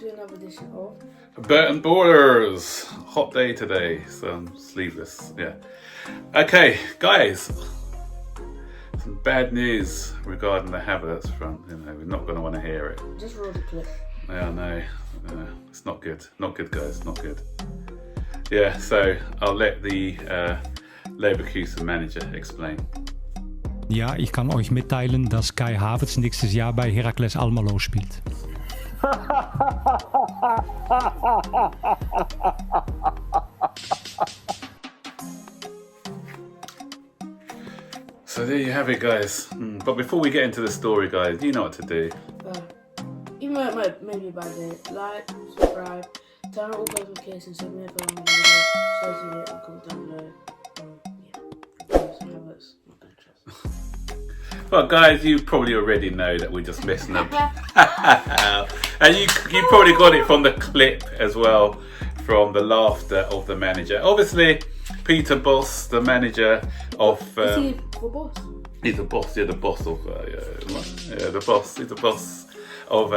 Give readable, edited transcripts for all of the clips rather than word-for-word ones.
to another edition of Burton Ballers. Hot day today, so I'm sleeveless. Yeah. Okay, guys. Some bad news regarding the Havertz front. You know, we're not going to want to hear it. Just roll the clip. Yeah, I know. It's not good. Not good, guys. Not good. Yeah, so I'll let the Leverkusen manager explain. Ja, ich kann euch mitteilen, dass Kai Havertz nächstes Jahr bei Heracles Almelo spielt. So there you have it, guys. But before we get into the story, guys, you know what to do. Even though it might maybe a bad day, like, subscribe, turn on all notifications so we never on the video, share the video and comment down below. Well, guys, you probably already know that we're just messing up. And you probably got it from the clip as well, from the laughter of the manager. Obviously, Peter Bosz, the manager of... Is he the boss? He's the boss, the boss of... the boss, he's the boss of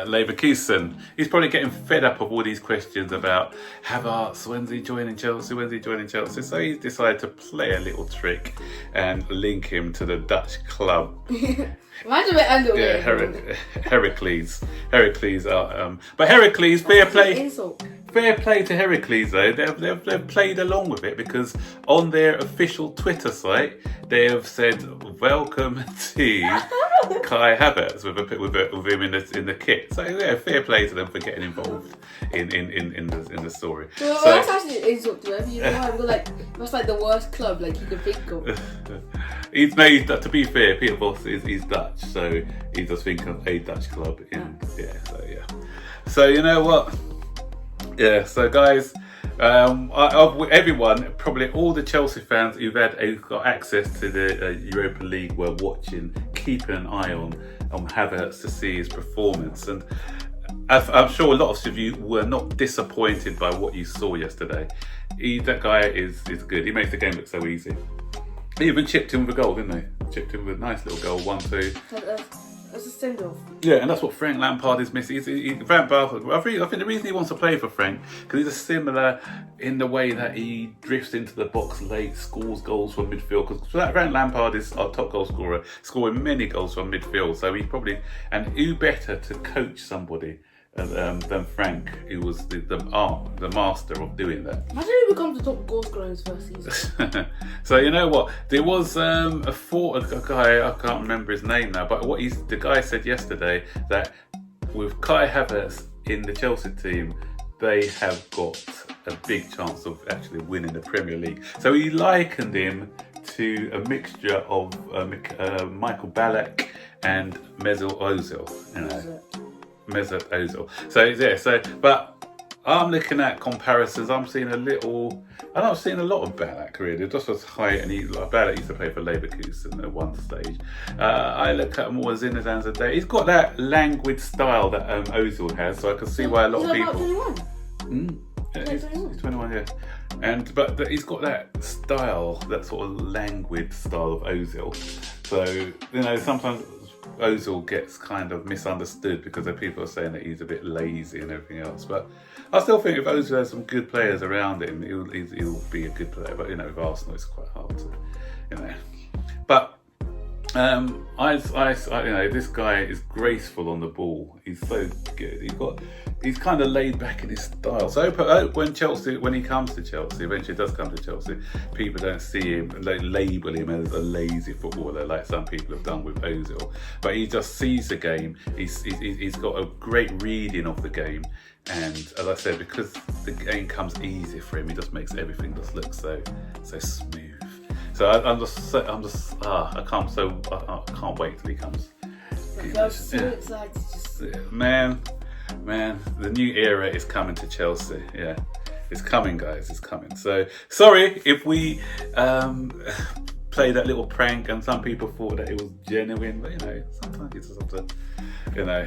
Leverkusen. He's probably getting fed up of all these questions about Havertz, when's he joining Chelsea? So he's decided to play a little trick and link him to the Dutch club. Imagine it under Heracles. But Heracles, fair play. Insult. Fair play to Heracles though, they've played along with it, because on their official Twitter site they have said welcome to Kai Havertz with him in the kit. So yeah, fair play to them for getting involved in the story. Well, so, that's actually an insult to them. You know, that's like the worst club like you could think of. He's made, to be fair, Peter Bosz is Dutch, so he does think of a Dutch club So you know what? Yeah, so guys, everyone, probably all the Chelsea fans who've got access to the Europa League were watching, keeping an eye on Havertz to see his performance. And I'm sure a lot of you were not disappointed by what you saw yesterday. That guy is good. He makes the game look so easy. He even chipped in with a goal, didn't he? Chipped in with a nice little goal, 1-2. That's a send-off. Yeah, and that's what Frank Lampard is missing. Frank Lampard, I think the reason he wants to play for Frank, because he's similar in the way that he drifts into the box late, scores goals from midfield. Because Frank Lampard is our top goal scorer, scoring many goals from midfield. So he's probably, and who better to coach somebody than Frank, who was the master of doing that. Imagine he becomes the top goal scorer in his first season. So you know what? There was a guy, I can't remember his name now, but the guy said yesterday that with Kai Havertz in the Chelsea team, they have got a big chance of actually winning the Premier League. So he likened him to a mixture of Michael Ballack and Mesut Ozil. You know. Mesut Ozil. So yeah, but I'm looking at comparisons. I'm seeing a lot of Ballack really. Just was height, and Ballack used to play for Leverkusen at one stage. I look at more Zinedine Zidane. He's got that languid style that Ozil has, so I can see why a lot of people. He's 21, yeah. But he's got that style, that sort of languid style of Ozil. So you know, sometimes Ozil gets kind of misunderstood because people are saying that he's a bit lazy and everything else. But I still think if Ozil has some good players around him, he'll be a good player. But you know, with Arsenal, it's quite hard to, you know. But this guy is graceful on the ball. He's so good. He's kind of laid back in his style. So when he comes to Chelsea, eventually does come to Chelsea, people don't see him, label him as a lazy footballer like some people have done with Ozil. But he just sees the game. He's got a great reading of the game. And as I said, because the game comes easy for him, he just makes everything just look so smooth. So I can't wait till he comes. I'm so excited. Man, the new era is coming to Chelsea. Yeah, it's coming, guys. It's coming. So sorry if we played that little prank and some people thought that it was genuine, but you know, sometimes you just have to, you know.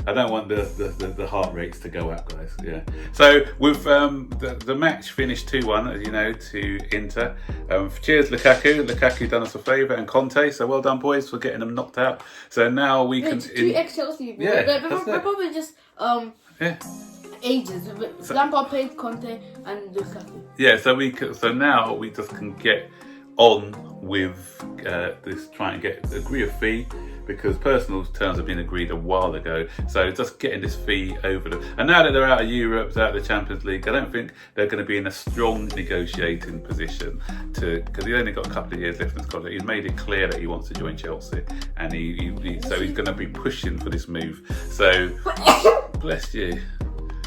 I don't want the heart rates to go up, guys. Yeah. So with the match finished 2-1, as you know, to Inter. Cheers, Lukaku. Lukaku done us a favour, and Conte. So well done, boys, for getting them knocked out. So now we can. Two ex-Chelsea people. Yeah, They're that's it. probably just Yeah. ages. Lampard played Conte and Lukaku. Yeah. So now we just can get on with this, trying to agree a fee, because personal terms have been agreed a while ago. So just getting this fee over them. And now that they're out of Europe, out of the Champions League, I don't think they're going to be in a strong negotiating position because he's only got a couple of years left in his contract. He's made it clear that he wants to join Chelsea, and so he's going to be pushing for this move. So bless you.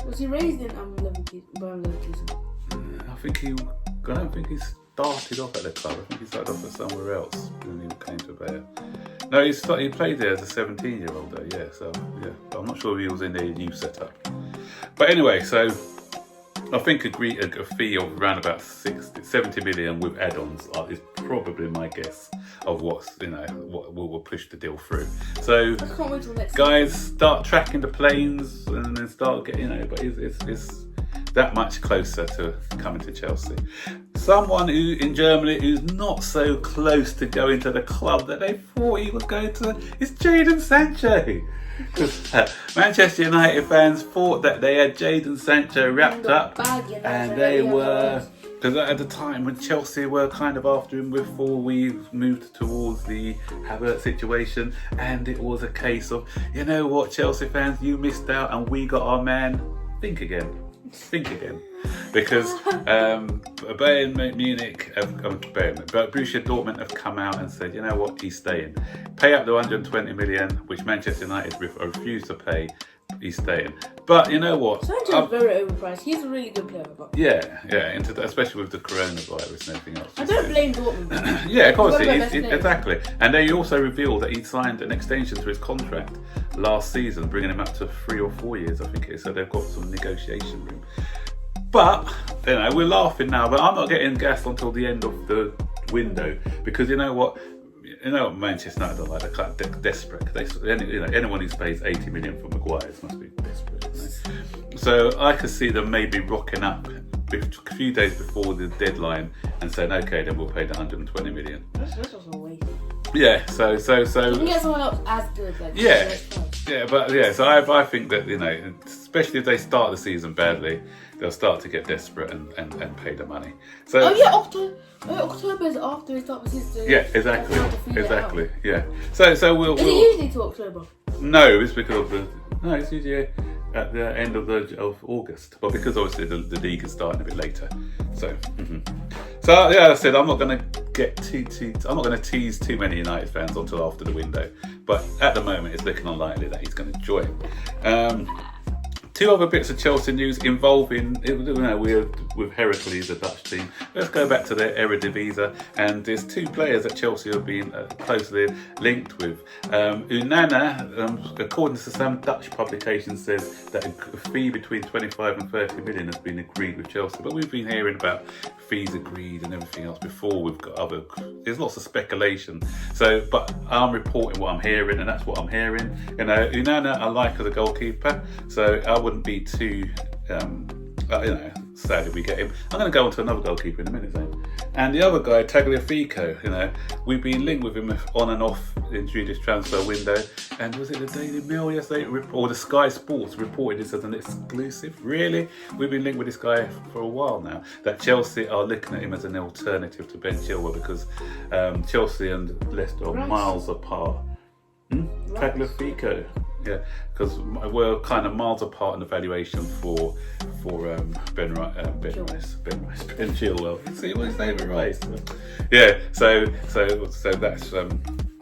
Was he raised in Leverkusen? I don't think he's started off at the club. I think he started off at somewhere else when he came to Bayer. No, he played there as a 17-year-old though, yeah. So yeah, I'm not sure if he was in their youth setup. But anyway, so I think a fee of around about 70 million with add-ons is probably my guess of what will push the deal through. So I can't wait till next guys, start tracking the planes and then start getting, but it's that much closer to coming to Chelsea. Someone in Germany who's not so close to going to the club that they thought he was going to is Jadon Sancho. Because Manchester United fans thought that they had Jadon Sancho wrapped up, and they were, because at the time when Chelsea were kind of after him before we moved towards the Havertz situation, and it was a case of, you know what, Chelsea fans, you missed out and we got our man. Think again. Because Bayern Munich, but Borussia Dortmund have come out and said, you know what, he's staying. Pay up the 120 million, which Manchester United refused to pay. He's staying. But you know what? Sancho's very overpriced. He's a really good player. But yeah, especially with the coronavirus and everything else. I don't blame Dortmund. Yeah, of course, exactly. And they also revealed that he signed an extension to his contract last season, bringing him up to 3 or 4 years, I think it is. So they've got some negotiation room. But we're laughing now, but I'm not getting gassed until the end of the window, because you know what? Manchester United are like, they're kind of desperate. Anyone who pays 80 million for Maguire must be desperate. So I could see them maybe rocking up a few days before the deadline and saying, okay, then we'll pay the 120 million. That's just a waste. Yeah, so You can get someone else as good. So I think that, especially if they start the season badly, they'll start to get desperate and pay the money. So October is after we start the season. Yeah, exactly. Yeah. So we'll. Is it usually to October? No, it's because of it's usually at the end of August, but because obviously the league is starting a bit later. So. So yeah, I said I'm not going to I'm not going to tease too many United fans until after the window. But at the moment, it's looking unlikely that he's going to join. Two other bits of Chelsea news involving, with Heracles, the Dutch team. Let's go back to their Eredivisie, and there's two players that Chelsea have been closely linked with. Unana, according to some Dutch publications, says that a fee between 25 and 30 million has been agreed with Chelsea. But we've been hearing about fees agreed and everything else before. We've got there's lots of speculation. So, but I'm reporting what I'm hearing, and that's what I'm hearing. Unana I like as a goalkeeper, so I wouldn't be too, sad if we get him. I'm going to go on to another goalkeeper in a minute, Zane. And the other guy, Tagliafico, we've been linked with him on and off through this transfer window. And was it the Daily Mail yesterday, or the Sky Sports reported this as an exclusive? Really? We've been linked with this guy for a while now, that Chelsea are looking at him as an alternative to Ben Chilwell, because Chelsea and Leicester are miles apart. Tagliafico. Yeah, because we're kind of miles apart in the valuation for Ben Chilwell. See what his name is, Rice. Yeah, so that's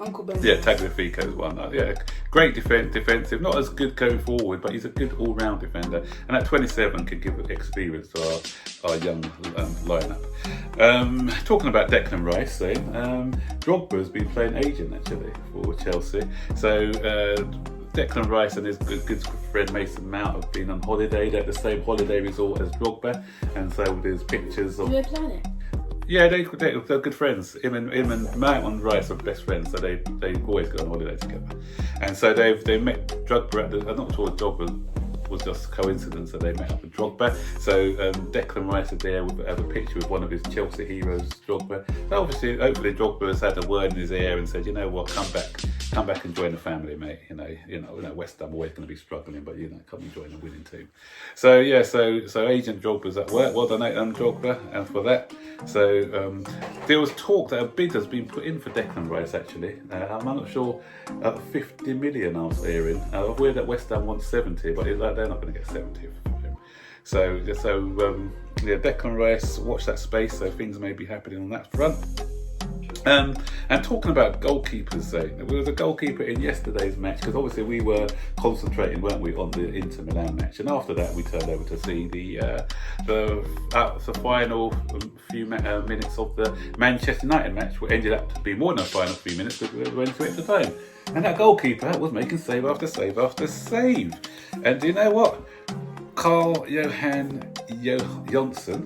Uncle Ben. Yeah, Tagliafico is one. Yeah, great defensive, not as good going forward, but he's a good all-round defender, and at 27 can give experience to our young lineup. Talking about Declan Rice, Drogba's been playing agent actually for Chelsea. So Declan Rice and his good friend Mason Mount have been on holiday at the same holiday resort as Drogba, and so there's pictures of. Do they plan it? Yeah, they're good friends. Him and Mount Rice are best friends, so they always go on holiday together. And so they met Drogba at I'm not sure Drogba was just coincidence that they met up with Drogba. So Declan Rice is there with have a picture with one of his Chelsea heroes, Drogba. So obviously, hopefully Drogba has had a word in his ear and said, you know what, come back and join the family, mate. You know, West Ham always going to be struggling, but come and join the winning team. So yeah, so Agent Drogba's at work. Well done, Drogba, and for that. So there was talk that a bid has been put in for Declan Rice. Actually, I'm not sure. 50 million I was hearing. I've heard that West Ham wants 70, but it's like they're not going to get 70 for him. So yeah, Declan Rice, watch that space. So things may be happening on that front. And talking about goalkeepers, there was a goalkeeper in yesterday's match because obviously we were concentrating, weren't we, on the Inter Milan match, and after that we turned over to see the final few minutes of the Manchester United match, which ended up to be more than the final few minutes because we went to extra time. And that goalkeeper was making save after save after save. And do you know what? Carl-Johan Jonsson,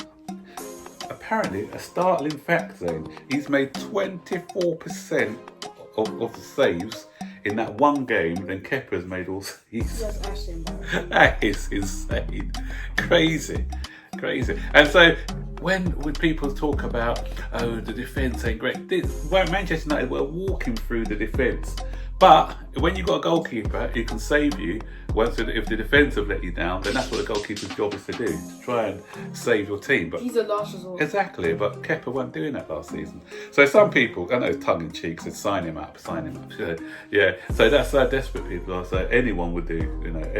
apparently a startling fact, Zane, he's made 24% of the saves in that one game, then Kepa's made all saves. That is insane. Crazy. And so when people talk about, oh, the defence ain't great, Manchester United were walking through the defence. But when you've got a goalkeeper who can save you, if the defence have let you down, then that's what the goalkeeper's job is to do, to try and save your team. But he's a last resort. Exactly, but Kepa wasn't doing that last season. So some people, I know tongue in cheek, said sign him up. Yeah, so that's how desperate people are. So anyone would do,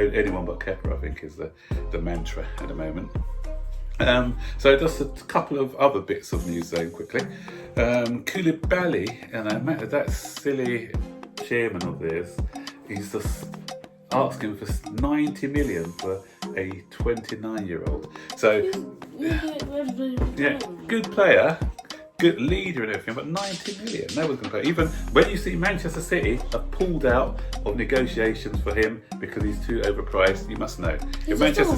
anyone but Kepa, I think, is the mantra at the moment. So just a couple of other bits of news then quickly. Koulibaly, that silly chairman of theirs, he's just asking for 90 million for a 29-year-old. So yeah, good player, good leader and everything, but 90 million, no one's going to pay. Even when you see Manchester City have pulled out of negotiations for him because he's too overpriced, you must know. If Manchester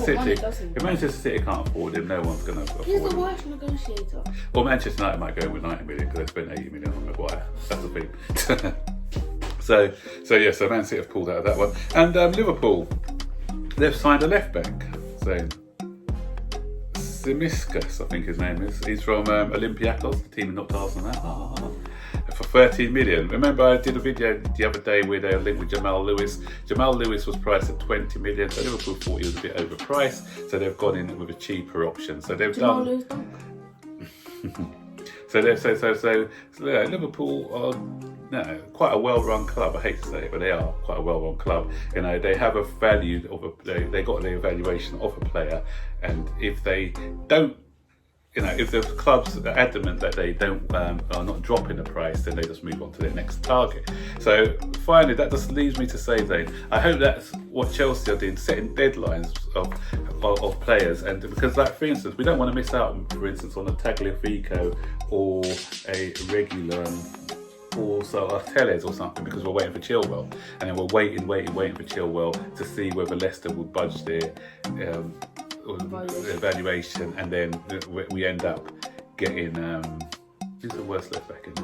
City can't afford him, no one's going to afford him. He's the worst negotiator. Well, Manchester United might go with 90 million because they spent 80 million on Maguire. That's the thing. So Man City have pulled out of that one. And Liverpool, they've signed a left back. So Zimiskas, I think his name is. He's from Olympiacos, the team that knocked Arsenal out. For 13 million. Remember, I did a video the other day where they linked with Jamal Lewis. Jamal Lewis was priced at 20 million, so Liverpool thought he was a bit overpriced, so they've gone in with a cheaper option. So they've Jamal Lewis. So Liverpool are quite a well-run club. I hate to say it, but they are quite a well-run club. They have a value they got the evaluation of a player, and if they don't, if the clubs are adamant that they are not dropping the price, then they just move on to their next target. So finally, that just leaves me to say, Zane, I hope that's what Chelsea are doing, setting deadlines of players, and because, like, for instance, we don't want to miss out, for instance, on a Tagliafico or a regular or Teles or something, because we're waiting for Chilwell, and then we're waiting for Chilwell to see whether Leicester will budge their evaluation, and then we end up getting who's the worst left back in?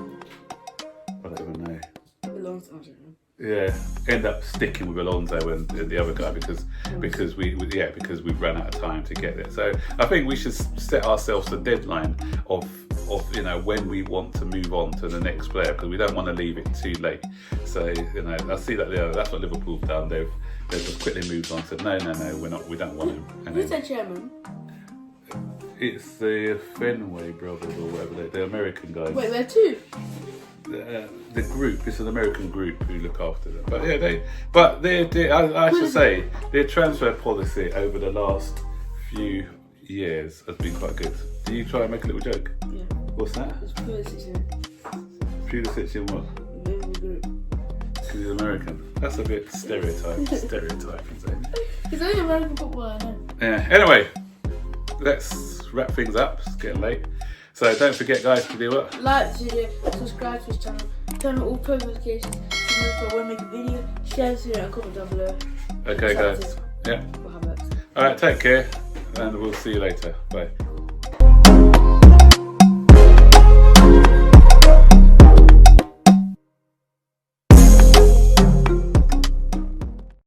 I don't even know. Yeah, end up sticking with Alonso and the other guy because we've run out of time to get there. So I think we should set ourselves a deadline of when we want to move on to the next player, because we don't want to leave it too late. So I see that that's what Liverpool's done. They've just quickly moved on. Said no, we don't want him. Who's their chairman? It's the Fenway brothers or whatever the American guys. Wait, there are two. The group, it's an American group who look after them. But yeah, I should say their transfer policy over the last few years has been quite good. Do you try and make a little joke? Yeah. What's that? It's Pulisic in what? The group. Because he's American. That's a bit stereotyping, Zane. He's only American footballer, I know. Yeah. Anyway, let's wrap things up. It's getting late. So don't forget, guys, to do what? Like the video, subscribe to this channel, turn on all post notifications to notify when I make a video, share this video and comment down below. Okay, guys. Yeah. Or Havertz. Alright, take care, and we'll see you later. Bye.